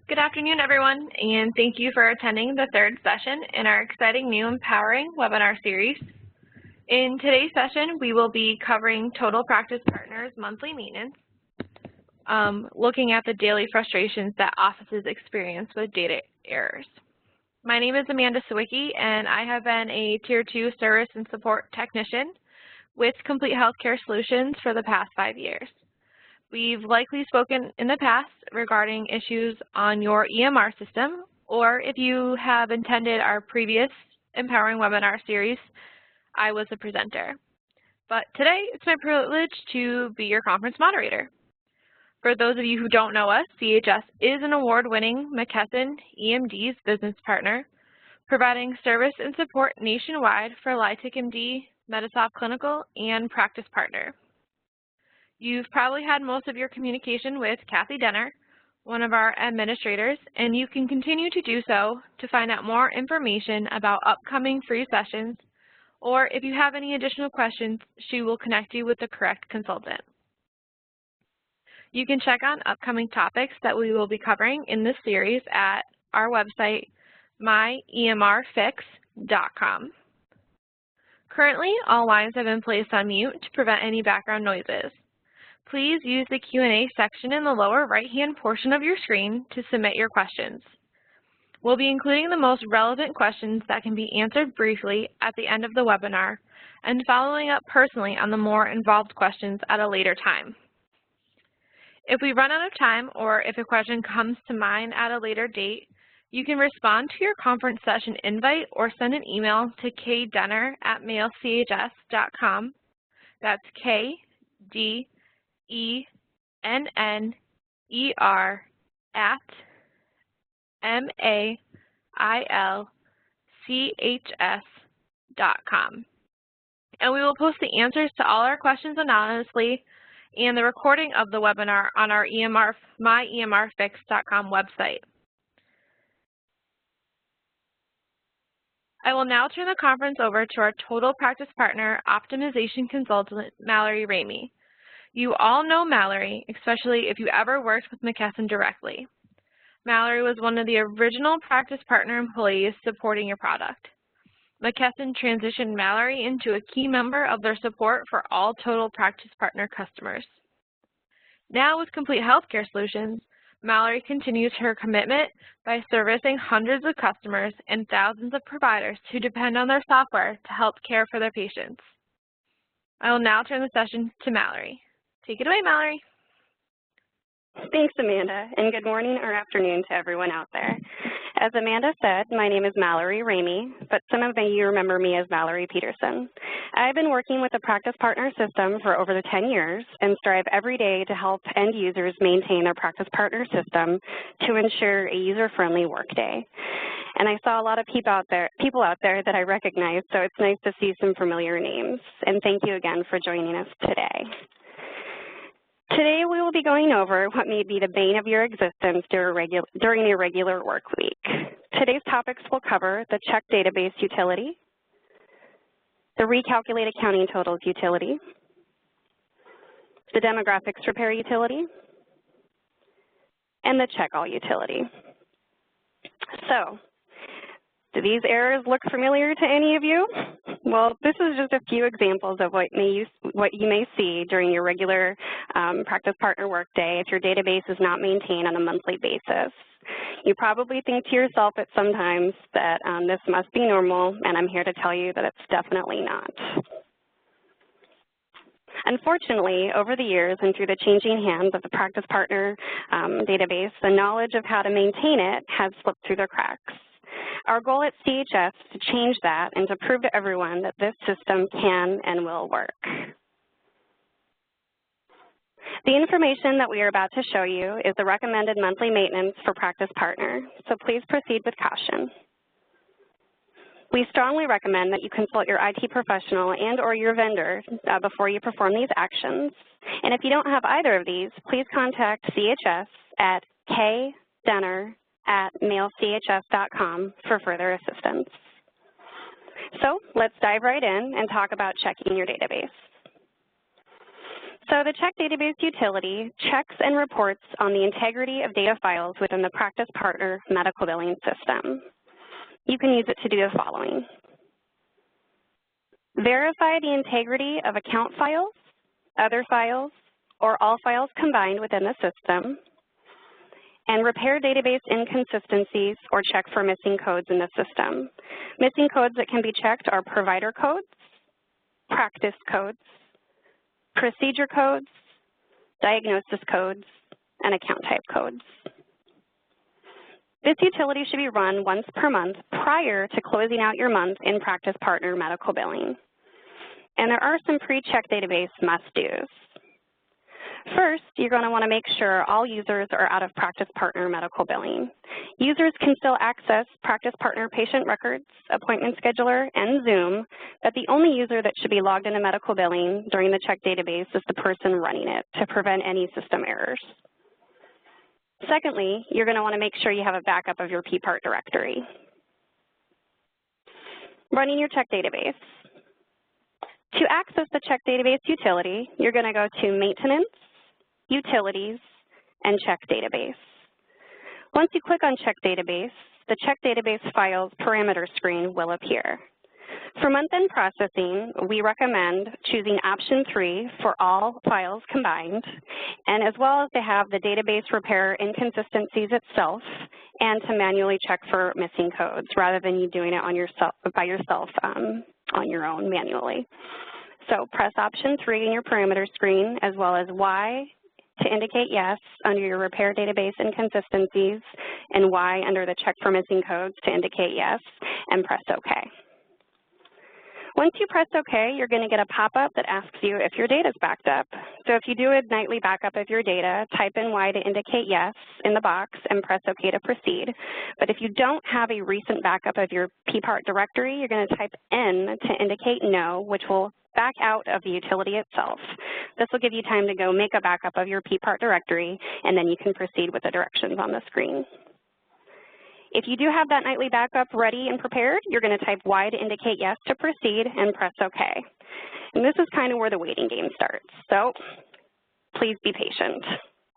Good afternoon, everyone, and thank you for attending the third session in our exciting new Empowering webinar series. In today's session, we will be covering Total Practice Partners monthly maintenance, looking at the daily frustrations that offices experience with data errors. My name is Amanda Sawicki, and I have been a Tier 2 Service and Support Technician with Complete Healthcare Solutions for the past 5 years. We've likely spoken in the past regarding issues on your EMR system, or if you have attended our previous Empowering webinar series, I was the presenter. But today, it's my privilege to be your conference moderator. For those of you who don't know us, CHS is an award-winning McKesson EMD's business partner, providing service and support nationwide for LighTickMD, Medisoft Clinical, and Practice Partner. You've probably had most of your communication with Kathy Denner, one of our administrators, and you can continue to do so to find out more information about upcoming free sessions, or if you have any additional questions, she will connect you with the correct consultant. You can check on upcoming topics that we will be covering in this series at our website, myeMRfix.com. Currently, all lines have been placed on mute to prevent any background noises. Please use the Q&A section in the lower right-hand portion of your screen to submit your questions. We'll be including the most relevant questions that can be answered briefly at the end of the webinar and following up personally on the more involved questions at a later time. If we run out of time or if a question comes to mind at a later date, you can respond to your conference session invite or send an email to kdenner@mailchs.com. That's KDENNER@mailchs.com. And we will post the answers to all our questions anonymously and the recording of the webinar on our myeMRfix.com website. I will now turn the conference over to our Total Practice Partner Optimization Consultant, Mallory Ramey. You all know Mallory, especially if you ever worked with McKesson directly. Mallory was one of the original Practice Partner employees supporting your product. McKesson transitioned Mallory into a key member of their support for all Total Practice Partner customers. Now with Complete Healthcare Solutions, Mallory continues her commitment by servicing hundreds of customers and thousands of providers who depend on their software to help care for their patients. I will now turn the session to Mallory. Take it away, Mallory. Thanks, Amanda, and good morning or afternoon to everyone out there. As Amanda said, my name is Mallory Ramey, but some of you remember me as Mallory Peterson. I've been working with the Practice Partner system for over 10 years and strive every day to help end users maintain their Practice Partner system to ensure a user-friendly workday. And I saw a lot of people out there that I recognize, so it's nice to see some familiar names. And thank you again for joining us today. Today we will be going over what may be the bane of your existence during a regular work week. Today's topics will cover the check database utility, the recalculate accounting totals utility, the demographics repair utility, and the check all utility. So, do these errors look familiar to any of you? Well, this is just a few examples of what you may see during your regular Practice Partner workday if your database is not maintained on a monthly basis. You probably think to yourself at some times that this must be normal, and I'm here to tell you that it's definitely not. Unfortunately, over the years and through the changing hands of the Practice Partner database, the knowledge of how to maintain it has slipped through the cracks. Our goal at CHS is to change that and to prove to everyone that this system can and will work. The information that we are about to show you is the recommended monthly maintenance for Practice Partner, so please proceed with caution. We strongly recommend that you consult your IT professional and or your vendor before you perform these actions. And if you don't have either of these, please contact CHS at kdenner@mailchs.com for further assistance. So let's dive right in and talk about checking your database. So the Check Database utility checks and reports on the integrity of data files within the Practice Partner medical billing system. You can use it to do the following. Verify the integrity of account files, other files, or all files combined within the system, and repair database inconsistencies or check for missing codes in the system. Missing codes that can be checked are provider codes, practice codes, procedure codes, diagnosis codes, and account type codes. This utility should be run once per month prior to closing out your month in Practice Partner medical billing. And there are some pre-check database must-dos. First, you're going to want to make sure all users are out of Practice Partner medical billing. Users can still access Practice Partner patient records, appointment scheduler, and Zoom, but the only user that should be logged into medical billing during the check database is the person running it to prevent any system errors. Secondly, you're going to want to make sure you have a backup of your PPART directory. Running your check database. To access the check database utility, you're going to go to Maintenance, Utilities, and Check Database. Once you click on Check Database, the Check Database Files parameter screen will appear. For month-end processing, we recommend choosing option 3 for all files combined, and as well as to have the database repair inconsistencies itself and to manually check for missing codes rather than you doing it on by yourself on your own manually. So press option 3 in your parameter screen, as well as Y to indicate yes under your repair database inconsistencies, and Y under the check for missing codes to indicate yes, and press OK. Once you press OK, you're going to get a pop-up that asks you if your data is backed up. So if you do a nightly backup of your data, type in Y to indicate yes in the box and press OK to proceed. But if you don't have a recent backup of your PPART directory, you're going to type N to indicate no, which will back out of the utility itself. This will give you time to go make a backup of your PPART directory, and then you can proceed with the directions on the screen. If you do have that nightly backup ready and prepared, you're going to type Y to indicate yes to proceed and press OK. And this is kind of where the waiting game starts, so please be patient.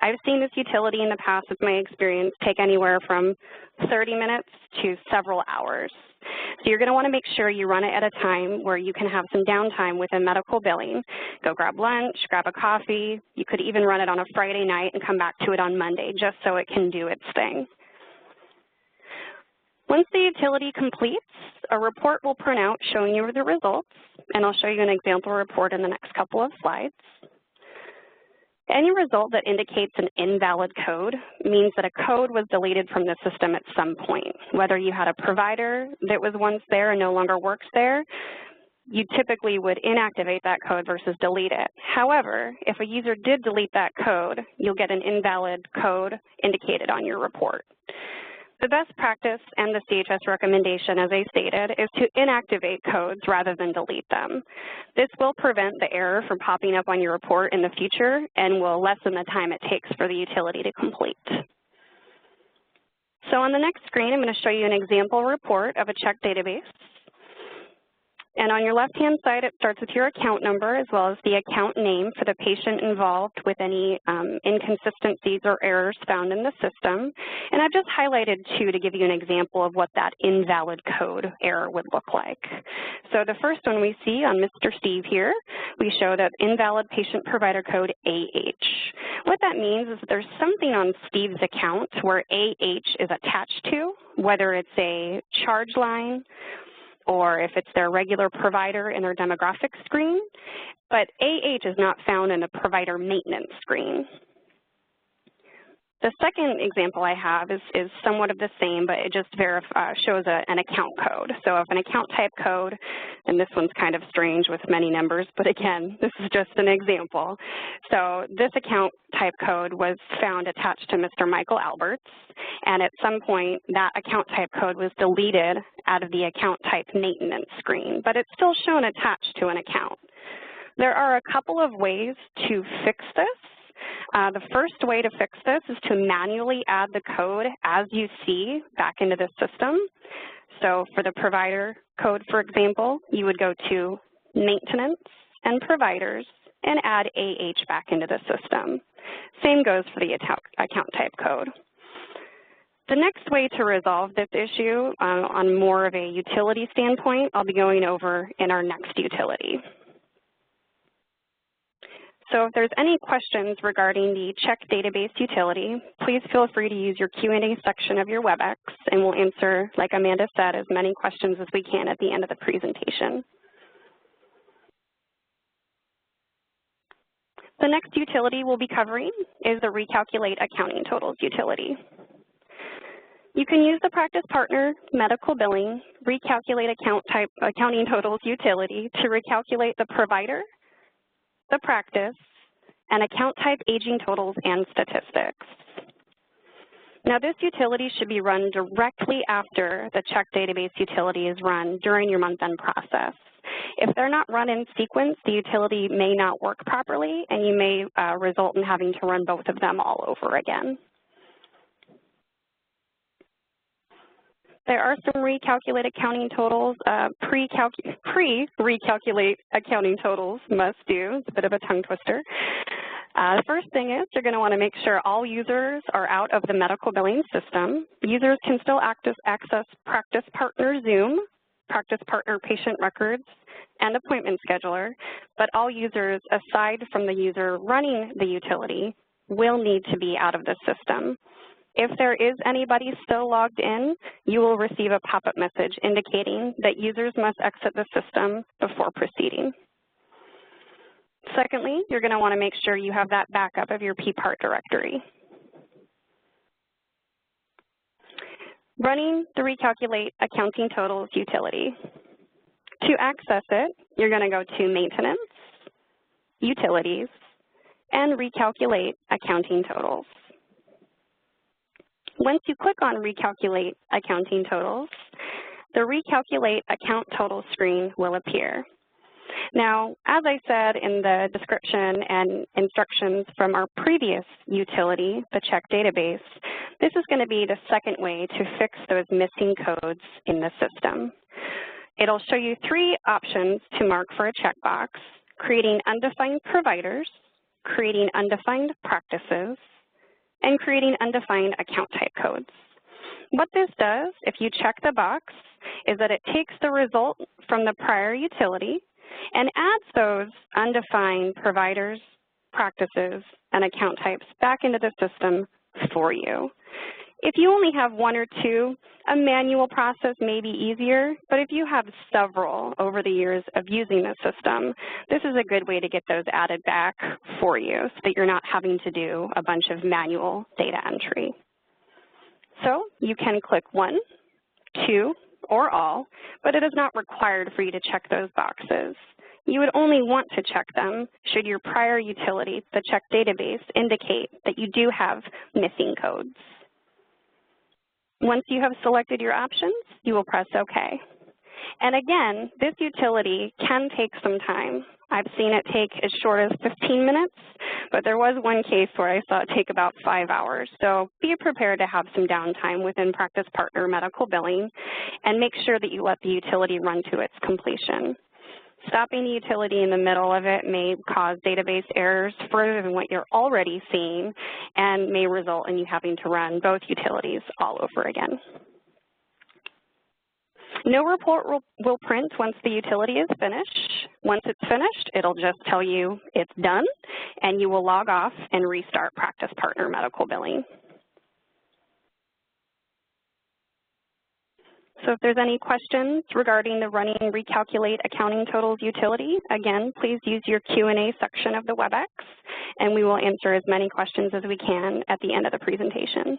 I've seen this utility in the past, with my experience, take anywhere from 30 minutes to several hours. So you're going to want to make sure you run it at a time where you can have some downtime within medical billing. Go grab lunch, grab a coffee. You could even run it on a Friday night and come back to it on Monday just so it can do its thing. Once the utility completes, a report will print out showing you the results, and I'll show you an example report in the next couple of slides. Any result that indicates an invalid code means that a code was deleted from the system at some point. Whether you had a provider that was once there and no longer works there, you typically would inactivate that code versus delete it. However, if a user did delete that code, you'll get an invalid code indicated on your report. The best practice and the CHS recommendation, as I stated, is to inactivate codes rather than delete them. This will prevent the error from popping up on your report in the future and will lessen the time it takes for the utility to complete. So on the next screen, I'm going to show you an example report of a check database. And on your left-hand side, it starts with your account number as well as the account name for the patient involved with any inconsistencies or errors found in the system. And I've just highlighted two to give you an example of what that invalid code error would look like. So the first one we see on Mr. Steve here, we show that invalid patient provider code AH. What that means is that there's something on Steve's account where AH is attached to, whether it's a charge line or if it's their regular provider in their demographic screen, but AH is not found in the provider maintenance screen. The second example I have is somewhat of the same, but it just shows an account code. So if an account type code, and this one's kind of strange with many numbers, but again, this is just an example. So this account type code was found attached to Mr. Michael Alberts, and at some point, that account type code was deleted out of the account type maintenance screen, but it's still shown attached to an account. There are a couple of ways to fix this. The first way to fix this is to manually add the code as you see back into the system. So for the provider code, for example, you would go to Maintenance and Providers and add AH back into the system. Same goes for the account type code. The next way to resolve this issue on more of a utility standpoint, I'll be going over in our next utility. So if there's any questions regarding the check database utility, please feel free to use your Q&A section of your WebEx, and we'll answer, like Amanda said, as many questions as we can at the end of the presentation. The next utility we'll be covering is the Recalculate Accounting Totals utility. You can use the Practice Partner Medical Billing Recalculate Accounting Totals utility to recalculate the provider, the practice, and account type aging totals and statistics. Now, this utility should be run directly after the check database utility is run during your month-end process. If they're not run in sequence, the utility may not work properly, and you may result in having to run both of them all over again. There are some recalculate accounting totals, pre-recalculate accounting totals must do. It's a bit of a tongue twister. The first thing is you're going to want to make sure all users are out of the medical billing system. Users can still access Practice Partner Zoom, Practice Partner Patient Records, and Appointment Scheduler, but all users aside from the user running the utility will need to be out of the system. If there is anybody still logged in, you will receive a pop-up message indicating that users must exit the system before proceeding. Secondly, you're going to want to make sure you have that backup of your PPART directory. Running the Recalculate Accounting Totals utility. To access it, you're going to go to Maintenance, Utilities, and Recalculate Accounting Totals. Once you click on Recalculate Accounting Totals, the Recalculate Account Total screen will appear. Now, as I said in the description and instructions from our previous utility, the check database, this is going to be the second way to fix those missing codes in the system. It'll show you three options to mark for a checkbox: creating undefined providers, creating undefined practices, and creating undefined account type codes. What this does, if you check the box, is that it takes the result from the prior utility and adds those undefined providers, practices, and account types back into the system for you. If you only have one or two, a manual process may be easier, but if you have several over the years of using the system, this is a good way to get those added back for you so that you're not having to do a bunch of manual data entry. So you can click 1, 2, or all, but it is not required for you to check those boxes. You would only want to check them should your prior utility, the check database, indicate that you do have missing codes. Once you have selected your options, you will press OK. And again, this utility can take some time. I've seen it take as short as 15 minutes, but there was one case where I saw it take about 5 hours. So be prepared to have some downtime within Practice Partner Medical Billing, and make sure that you let the utility run to its completion. Stopping the utility in the middle of it may cause database errors further than what you're already seeing and may result in you having to run both utilities all over again. No report will print once the utility is finished. Once it's finished, it'll just tell you it's done, and you will log off and restart Practice Partner Medical Billing. So if there's any questions regarding the running Recalculate Accounting Totals utility, again, please use your Q&A section of the WebEx, and we will answer as many questions as we can at the end of the presentation.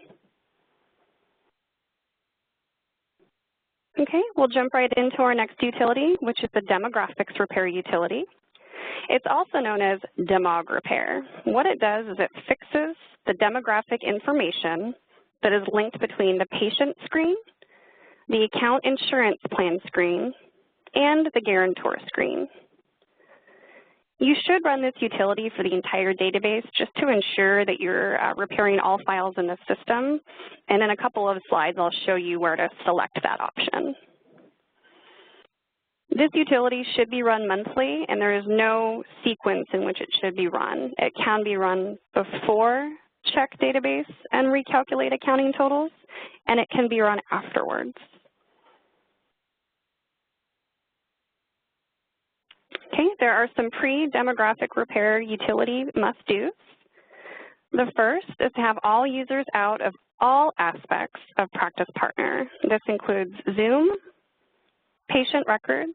Okay, we'll jump right into our next utility, which is the Demographics Repair utility. It's also known as Demog Repair. What it does is it fixes the demographic information that is linked between the patient screen, the account insurance plan screen, and the guarantor screen. You should run this utility for the entire database just to ensure that you're repairing all files in the system. And in a couple of slides, I'll show you where to select that option. This utility should be run monthly, and there is no sequence in which it should be run. It can be run before check database and recalculate accounting totals, and it can be run afterwards. Okay, there are some pre-demographic repair utility must-dos. The first is to have all users out of all aspects of Practice Partner. This includes Zoom, patient records,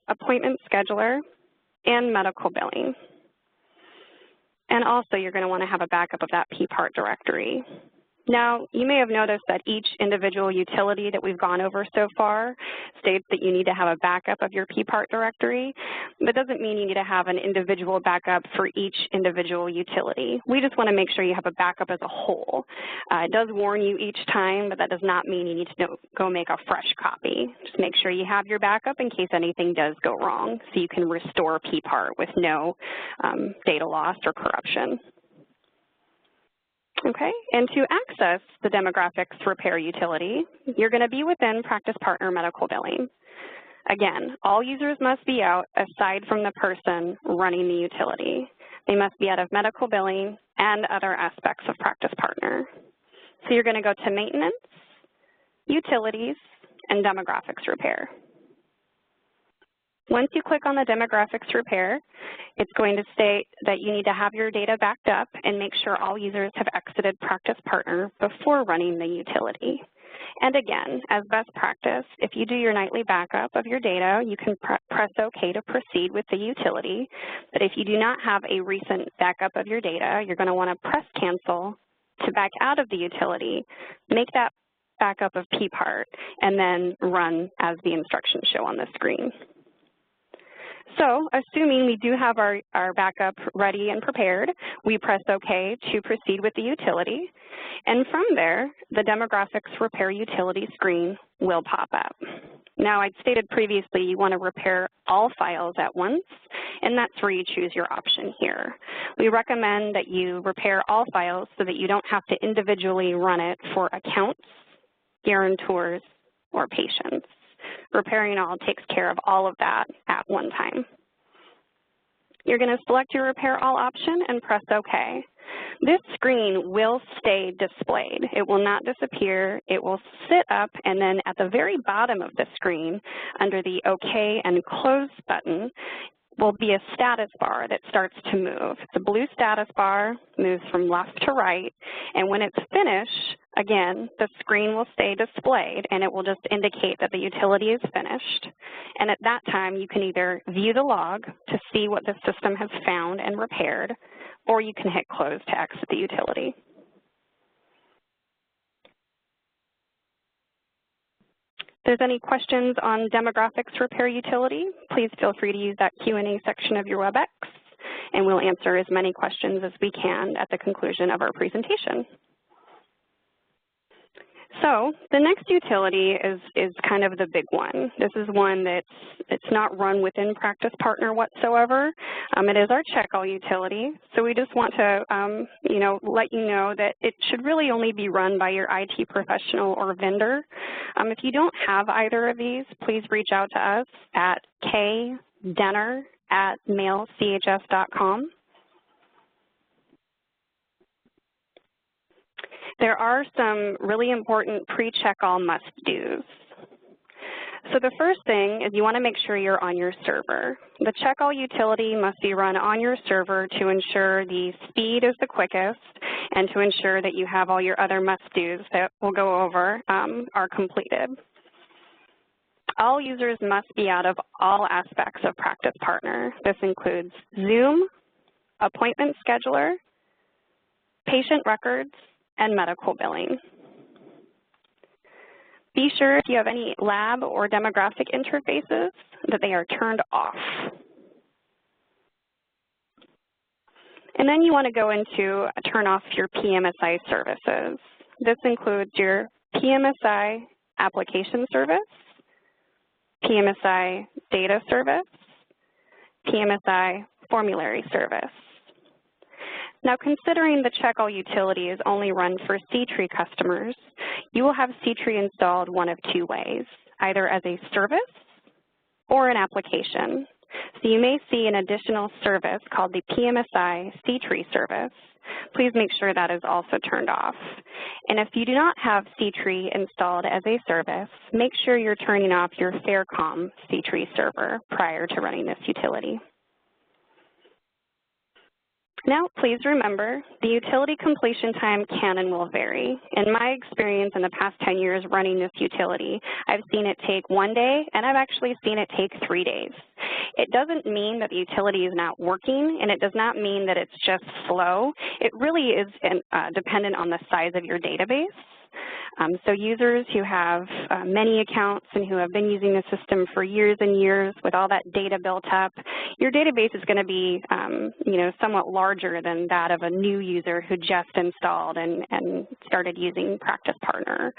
appointment scheduler, and medical billing. And also, you're going to want to have a backup of that PPART directory. Now, you may have noticed that each individual utility that we've gone over so far states that you need to have a backup of your PPART directory. That doesn't mean you need to have an individual backup for each individual utility. We just want to make sure you have a backup as a whole. It does warn you each time, but that does not mean you need to go make a fresh copy. Just make sure you have your backup in case anything does go wrong, so you can restore PPART with no data loss or corruption. Okay, and to access the demographics repair utility, you're going to be within Practice Partner Medical Billing. Again, all users must be out aside from the person running the utility. They must be out of medical billing and other aspects of Practice Partner. So you're going to go to Maintenance, Utilities, and Demographics Repair. Once you click on the demographics repair, it's going to state that you need to have your data backed up and make sure all users have exited Practice Partner before running the utility. And again, as best practice, if you do your nightly backup of your data, you can press OK to proceed with the utility. But if you do not have a recent backup of your data, you're going to want to press cancel to back out of the utility, make that backup of PPART, and then run as the instructions show on the screen. So, assuming we do have our backup ready and prepared, we press OK to proceed with the utility. And from there, the demographics repair utility screen will pop up. Now, I'd stated previously you want to repair all files at once, and that's where you choose your option here. We recommend that you repair all files so that you don't have to individually run it for accounts, guarantors, or patients. Repairing all takes care of all of that at one time. You're going to select your Repair All option and press OK. This screen will stay displayed. It will not disappear. It will sit up, and then at the very bottom of the screen, under the OK and Close button, will be a status bar that starts to move. The blue status bar moves from left to right, and when it's finished, again, the screen will stay displayed, and it will just indicate that the utility is finished. And at that time, you can either view the log to see what the system has found and repaired, or you can hit close to exit the utility. If there's any questions on demographics repair utility, please feel free to use that Q&A section of your WebEx, and we'll answer as many questions as we can at the conclusion of our presentation. So the next utility is kind of the big one. This is one it's not run within Practice Partner whatsoever. It is our check-all utility. So we just want to let you know that it should really only be run by your IT professional or vendor. If you don't have either of these, please reach out to us at kdenner@mailchs.com. There are some really important pre-check-all must-dos. So the first thing is you want to make sure you're on your server. The check-all utility must be run on your server to ensure the speed is the quickest and to ensure that you have all your other must-dos that we'll go over are completed. All users must be out of all aspects of Practice Partner. This includes Zoom, appointment scheduler, patient records, and medical billing. Be sure if you have any lab or demographic interfaces that they are turned off. And then you want to go into turn off your PMSI services. This includes your PMSI application service, PMSI data service, PMSI formulary service. Now, considering the check-all utility is only run for C-Tree customers, you will have C-Tree installed one of two ways, either as a service or an application. So you may see an additional service called the PMSI C-Tree service. Please make sure that is also turned off. And if you do not have C-Tree installed as a service, make sure you're turning off your Faircom C-Tree server prior to running this utility. Now, please remember, the utility completion time can and will vary. In my experience in the past 10 years running this utility, I've seen it take 1 day, and I've actually seen it take 3 days. It doesn't mean that the utility is not working, and it does not mean that it's just slow. It really is dependent on the size of your database. So users who have many accounts and who have been using the system for years and years with all that data built up, your database is going to be somewhat larger than that of a new user who just installed and started using Practice Partner.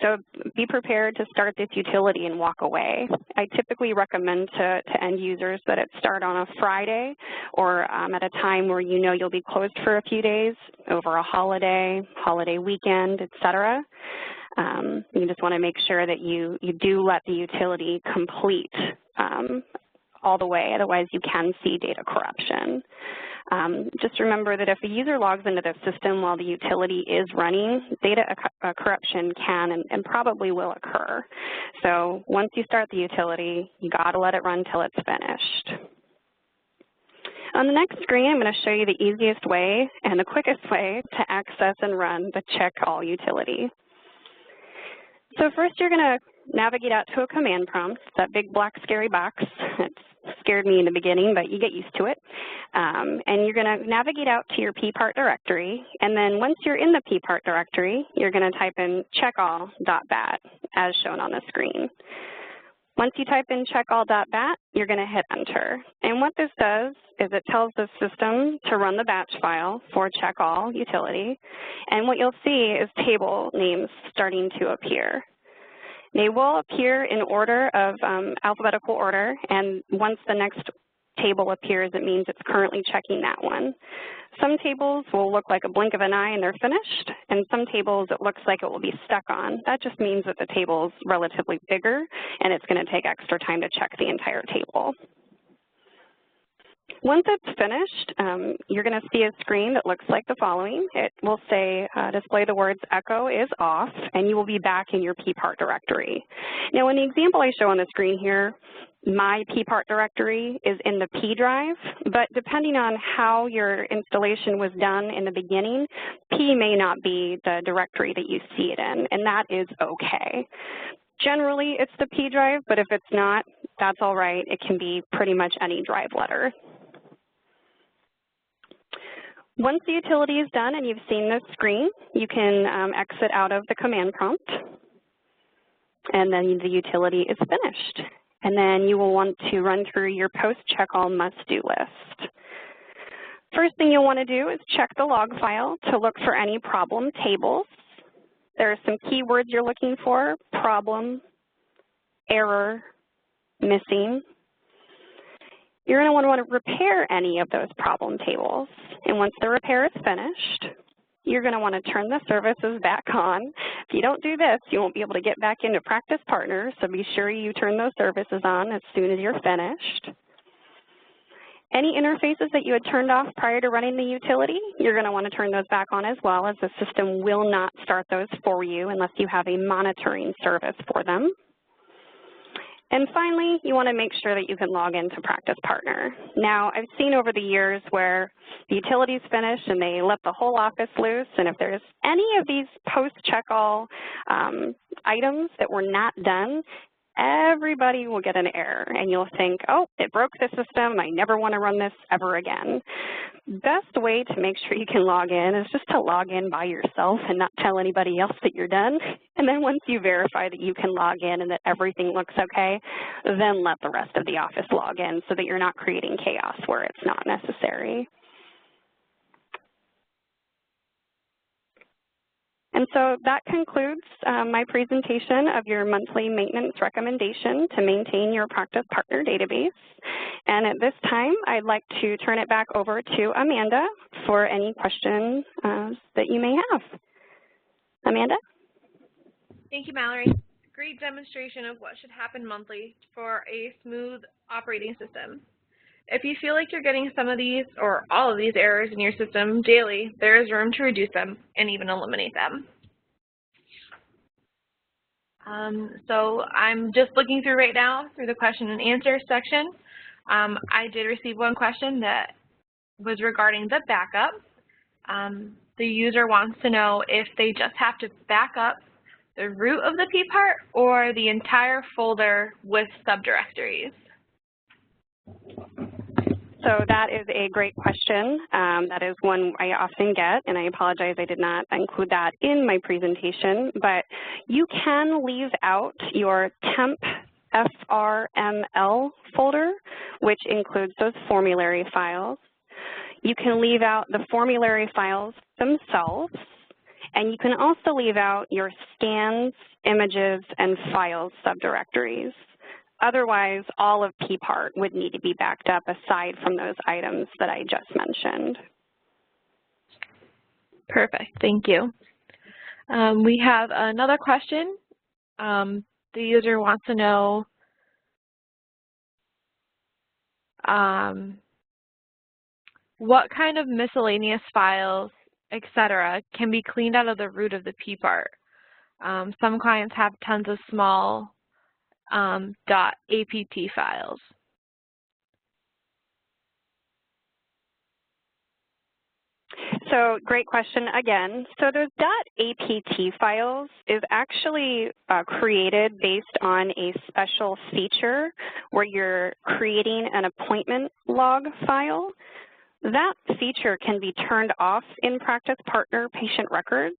So be prepared to start this utility and walk away. I typically recommend to end users that it start on a Friday or at a time where you know you'll be closed for a few days, over a holiday weekend, et cetera. You just want to make sure that you do let the utility complete all the way, otherwise you can see data corruption. Just remember that if a user logs into the system while the utility is running, data corruption can and probably will occur. So once you start the utility, you got to let it run till it's finished. On the next screen, I'm going to show you the easiest way and the quickest way to access and run the Check All utility. So first, you're going to navigate out to a command prompt, that big black scary box. It scared me in the beginning, but you get used to it. And you're going to navigate out to your PPART directory, and then once you're in the PPART directory, you're going to type in checkall.bat as shown on the screen. Once you type in checkall.bat, you're going to hit enter. And what this does is it tells the system to run the batch file for checkall utility. And what you'll see is table names starting to appear. They will appear in order of alphabetical order, and once the next table appears, it means it's currently checking that one. Some tables will look like a blink of an eye and they're finished, and some tables it looks like it will be stuck on. That just means that the table is relatively bigger and it's going to take extra time to check the entire table. Once it's finished, you're going to see a screen that looks like the following. It will say, display the words echo is off, and you will be back in your PPART directory. Now, in the example I show on the screen here, my PPART directory is in the P drive, but depending on how your installation was done in the beginning, P may not be the directory that you see it in, and that is okay. Generally, it's the P drive, but if it's not, that's all right. It can be pretty much any drive letter. Once the utility is done and you've seen this screen, you can exit out of the command prompt, and then the utility is finished. And then you will want to run through your post-checkall must-do list. First thing you'll want to do is check the log file to look for any problem tables. There are some keywords you're looking for: problem, error, missing. You're going to want to repair any of those problem tables. And once the repair is finished, you're going to want to turn the services back on. If you don't do this, you won't be able to get back into Practice Partner, so be sure you turn those services on as soon as you're finished. Any interfaces that you had turned off prior to running the utility, you're going to want to turn those back on as well, as the system will not start those for you unless you have a monitoring service for them. And finally, you want to make sure that you can log into Practice Partner. Now, I've seen over the years where the utility's finished and they let the whole office loose, and if there's any of these post-checkall items that were not done, everybody will get an error, and you'll think, oh, it broke the system, I never want to run this ever again. Best way to make sure you can log in is just to log in by yourself and not tell anybody else that you're done. And then once you verify that you can log in and that everything looks okay, then let the rest of the office log in so that you're not creating chaos where it's not necessary. And so that concludes my presentation of your monthly maintenance recommendation to maintain your Practice Partner database. And at this time, I'd like to turn it back over to Amanda for any questions that you may have. Amanda? Thank you, Mallory. great demonstration of what should happen monthly for a smooth operating system. If you feel like you're getting some of these or all of these errors in your system daily, there is room to reduce them and even eliminate them. So I'm just looking through right now through the question and answer section. I did receive one question that was regarding the backup. The user wants to know if they just have to back up the root of the P part or the entire folder with subdirectories. So that is a great question. That is one I often get, and I apologize I did not include that in my presentation, but you can leave out your temp FRML folder, which includes those formulary files. You can leave out the formulary files themselves, and you can also leave out your scans, images, and files subdirectories. Otherwise, all of PPART would need to be backed up aside from those items that I just mentioned. Perfect, thank you. We have another question. The user wants to know what kind of miscellaneous files, etc., can be cleaned out of the root of the PPART. Some clients have tons of small .apt files. So great question again. So those .apt files is actually created based on a special feature where you're creating an appointment log file. That feature can be turned off in Practice Partner Patient Records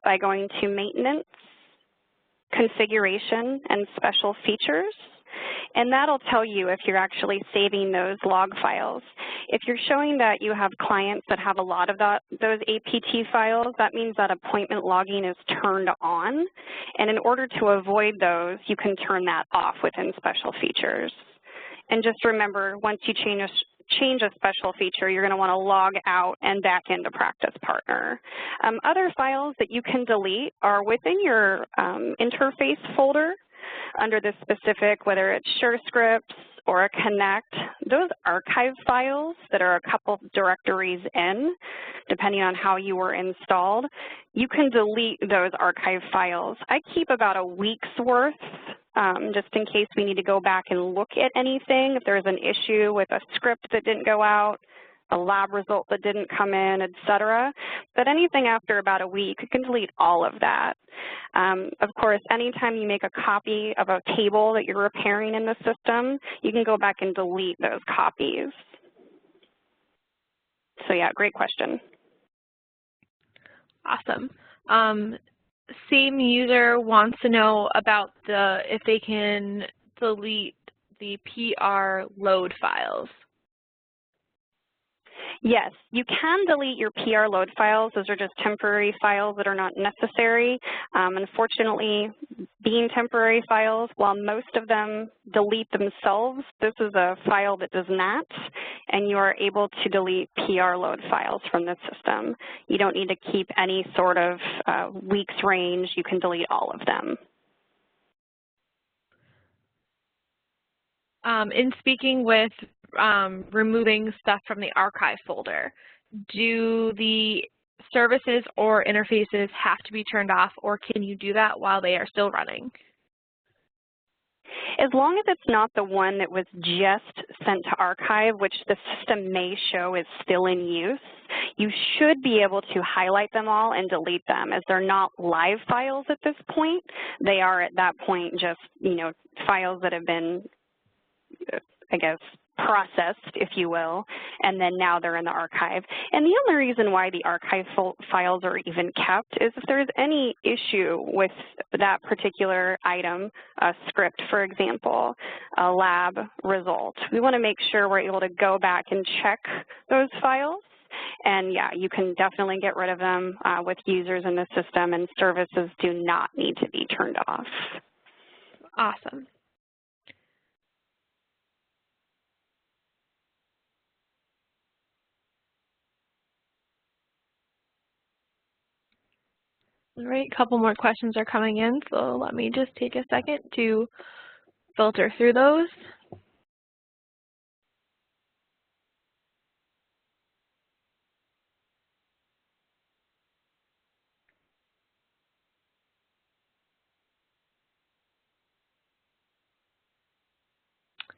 by going to Maintenance, Configuration, and Special Features, and that'll tell you if you're actually saving those log files. If you're showing that you have clients that have a lot of those APT files, that means that appointment logging is turned on, and in order to avoid those, you can turn that off within Special Features. And just remember, once you change a special feature, you're going to want to log out and back into Practice Partner. Other files that you can delete are within your interface folder under the specific, whether it's SureScripts or a Connect. Those archive files that are a couple directories in, depending on how you were installed, you can delete those archive files. I keep about a week's worth just in case we need to go back and look at anything, if there's an issue with a script that didn't go out, a lab result that didn't come in, et cetera. But anything after about a week, you can delete all of that. Of course, anytime you make a copy of a table that you're repairing in the system, you can go back and delete those copies. So yeah, great question. Awesome. Same user wants to know about if they can delete the PR load files. Yes, you can delete your PR load files. Those are just temporary files that are not necessary. Unfortunately, being temporary files, while most of them delete themselves, this is a file that does not, and you are able to delete PR load files from the system. You don't need to keep any sort of weeks range. You can delete all of them. In speaking with removing stuff from the archive folder, do the services or interfaces have to be turned off, or can you do that while they are still running? As long as it's not the one that was just sent to archive, which the system may show is still in use, you should be able to highlight them all and delete them. As they're not live files at this point, they are at that point just, files that have been, I guess, processed, if you will, and then now they're in the archive. And the only reason why the archive files are even kept is if there's any issue with that particular item, a script, for example, a lab result. We want to make sure we're able to go back and check those files. And yeah, you can definitely get rid of them with users in the system, and services do not need to be turned off. Awesome. All right, a couple more questions are coming in, so let me just take a second to filter through those.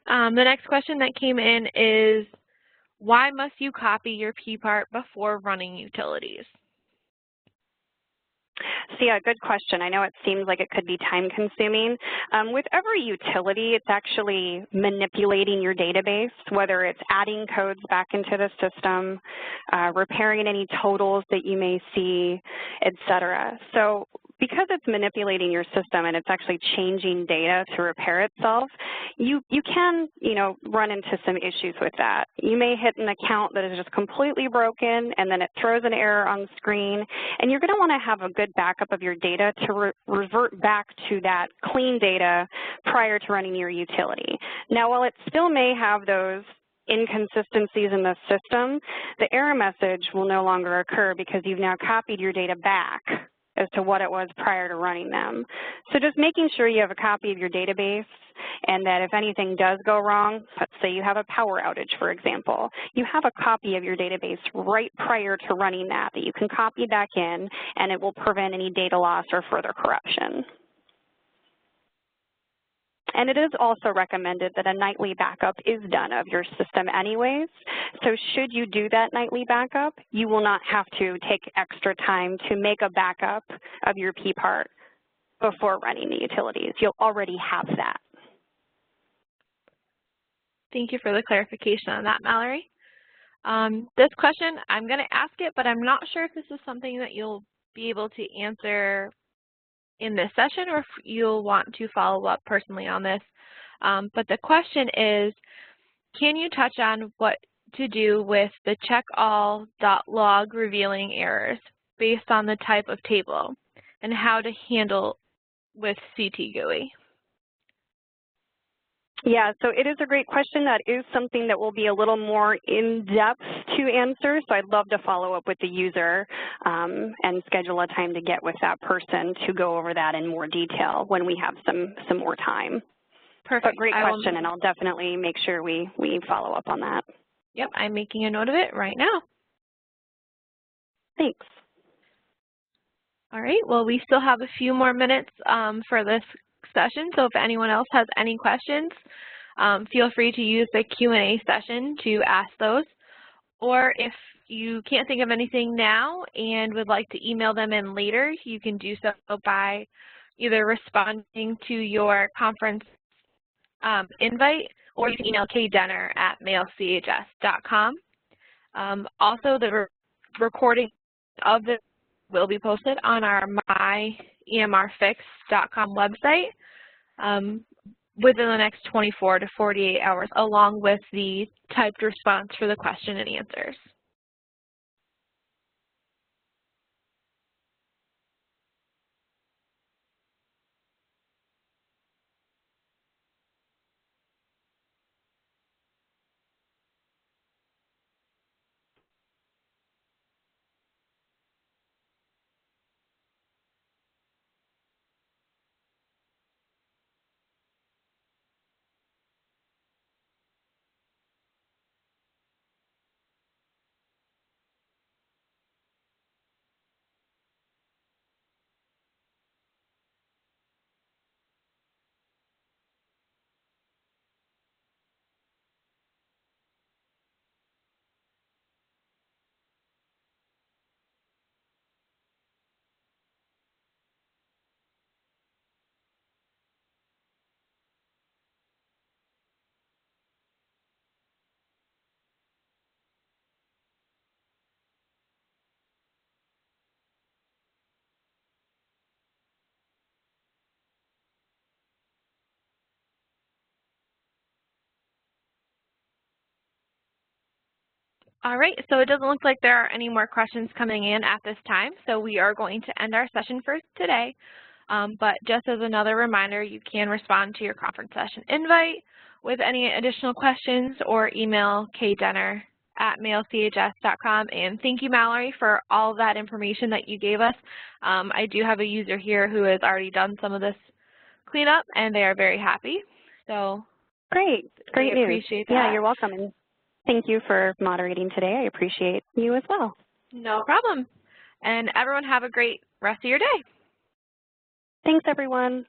The next question that came in is, why must you copy your P part before running utilities? So yeah, good question. I know it seems like it could be time consuming. With every utility, it's actually manipulating your database, whether it's adding codes back into the system, repairing any totals that you may see, et cetera. So because it's manipulating your system and it's actually changing data to repair itself, you can, run into some issues with that. You may hit an account that is just completely broken and then it throws an error on the screen, and you're going to want to have a good backup of your data to revert back to that clean data prior to running your utility. Now, while it still may have those inconsistencies in the system, the error message will no longer occur because you've now copied your data back as to what it was prior to running them. So just making sure you have a copy of your database, and that if anything does go wrong, let's say you have a power outage, for example, you have a copy of your database right prior to running that you can copy back in, and it will prevent any data loss or further corruption. And it is also recommended that a nightly backup is done of your system anyways. So should you do that nightly backup, you will not have to take extra time to make a backup of your P part before running the utilities. You'll already have that. Thank you for the clarification on that, Mallory. This question, I'm going to ask it, but I'm not sure if this is something that you'll be able to answer in this session or if you'll want to follow up personally on this. But the question is, can you touch on what to do with the checkall.log revealing errors based on the type of table and how to handle with CTGUI? Yeah, so it is a great question. That is something that will be a little more in-depth to answer, so I'd love to follow up with the user and schedule a time to get with that person to go over that in more detail when we have some more time. Perfect. But great question, and I'll definitely make sure we follow up on that. Yep, I'm making a note of it right now. Thanks. All right, well, we still have a few more minutes for this session, so if anyone else has any questions, feel free to use the Q&A session to ask those. Or if you can't think of anything now and would like to email them in later, you can do so by either responding to your conference invite, or you can email kdenner@mailchs.com. Also, the recording of this will be posted on our myemrfix.com website within the next 24 to 48 hours, along with the typed response for the question and answers. All right, so it doesn't look like there are any more questions coming in at this time, so we are going to end our session for today. But just as another reminder, you can respond to your conference session invite with any additional questions or email kdenner at mailchs.com. And thank you, Mallory, for all of that information that you gave us. I do have a user here who has already done some of this cleanup, and they are very happy. So great news. Appreciate that. Yeah, you're welcome. And thank you for moderating today. I appreciate you as well. No problem. And everyone have a great rest of your day. Thanks, everyone.